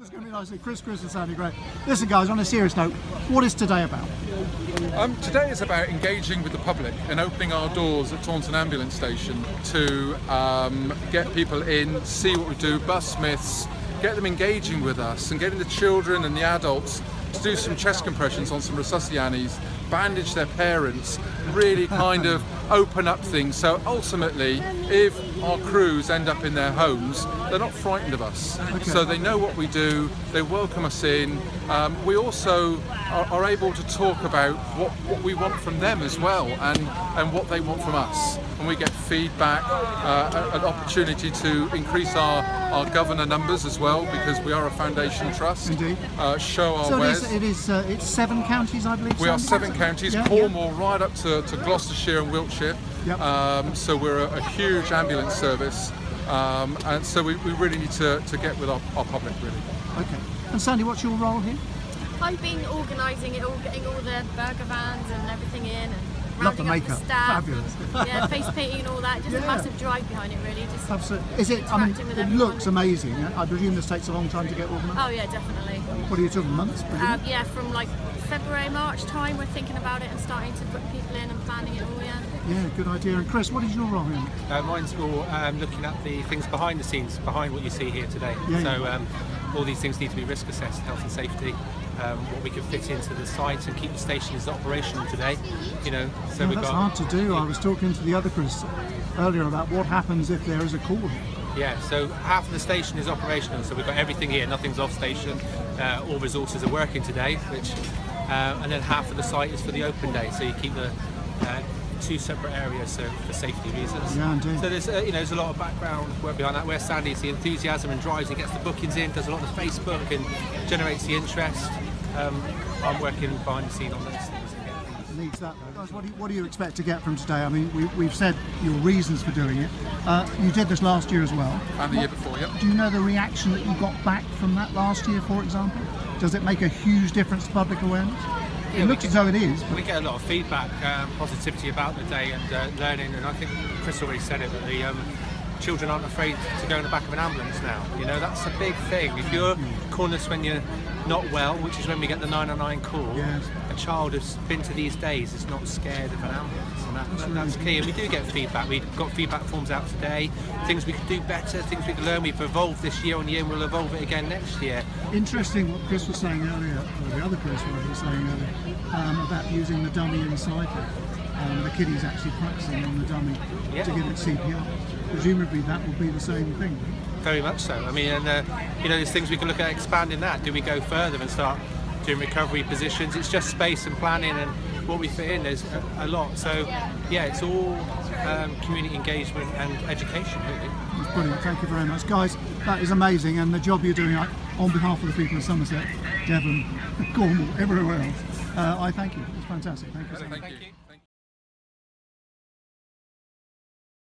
It's going to be nice. Chris and Sandy, great. Listen, guys, on a serious note, what is today about? Today is about engaging with the public and opening our doors at Taunton Ambulance Station to get people in, see what we do, bus myths, get them engaging with us and getting the children and the adults to do some chest compressions on some resuscianes, bandage their parents, really kind of open up things. So ultimately, if our crews end up in their homes, they're not frightened of us. Okay. So they know what we do, they welcome us in. We also are able to talk about what we want from them as well, and what they want from us. And we get feedback, an opportunity to increase our governor numbers as well, because we are a foundation trust. Indeed. Show our So wares. it's 7 counties, I believe. We are 7 counties, Yeah, Cornwall right up to Gloucestershire and Wiltshire. Yep. So we're a huge ambulance service, and so we really need to get with our public, really. Okay. And Sandy, what's your role here? I've been organising it all, getting all the burger vans and everything in, and Love the rounding up makeup. the staff. Fabulous. Yeah, face painting and all that. Just Yeah. a massive drive behind it, really. Just Absolutely. Is it? I mean, interacting with it everyone. looks amazing. I presume this takes a long time to get organised. Oh yeah, definitely. What are you talking, months? presume? Yeah, from like February, March time, we're thinking about it and starting to put people in and planning it all. Yeah. Yeah, good idea. And Chris, what is your role here? Mine's more looking at the things behind the scenes, behind what you see here today. Yeah, So all these things need to be risk assessed, health and safety, what we can fit into the site and keep the stations operational today. You know, so Well, we've that's got hard to do. I was talking to the other Chris earlier about what happens if there is a call. Yeah, so half of the station is operational, so we've got everything here, nothing's off station, all resources are working today, which, and then half of the site is for the open day, so you keep the 2 separate areas so for safety reasons. Yeah, indeed. So there's there's a lot of background work behind that. Where Sandy's the enthusiasm and drives and gets the bookings in, does a lot of the Facebook and generates the interest. I'm working behind the scene on those things. Needs that, though. Guys, what do you expect to get from today? I mean, we've said your reasons for doing it. You did this last year as well. And the year before, yep. Do you know the reaction that you got back from that last year, for example? Does it make a huge difference to public awareness? Yeah, It looks as though it is. We get a lot of feedback, positivity about the day and learning, and I think Chris already said it, that the children aren't afraid to go in the back of an ambulance now. You know, that's a big thing. If you're calling us when you're not well, which is when we get the 999 call, Yes. a child who's been to these days is not scared of an ambulance, and that's key. And we do get feedback. We've got feedback forms out today, things we could do better, things we can learn. We've evolved this year on year, and we'll evolve it again next year. Interesting what Chris was saying earlier, or the other Chris was saying earlier, about using the dummy inside there. The kiddie's actually practicing on the dummy to give it CPR. Presumably that will be the same thing. Very much so. I mean, and you know, there's things we can look at expanding that. Do we go further and start doing recovery positions? It's just space and planning and what we fit in. There's a lot. So yeah, it's all community engagement and education, really. That's brilliant. Thank you very much, guys. That is amazing, and the job you're doing on behalf of the people of Somerset, Devon, Cornwall, everywhere else. I thank you. It's fantastic. Thank you so much. Thank you.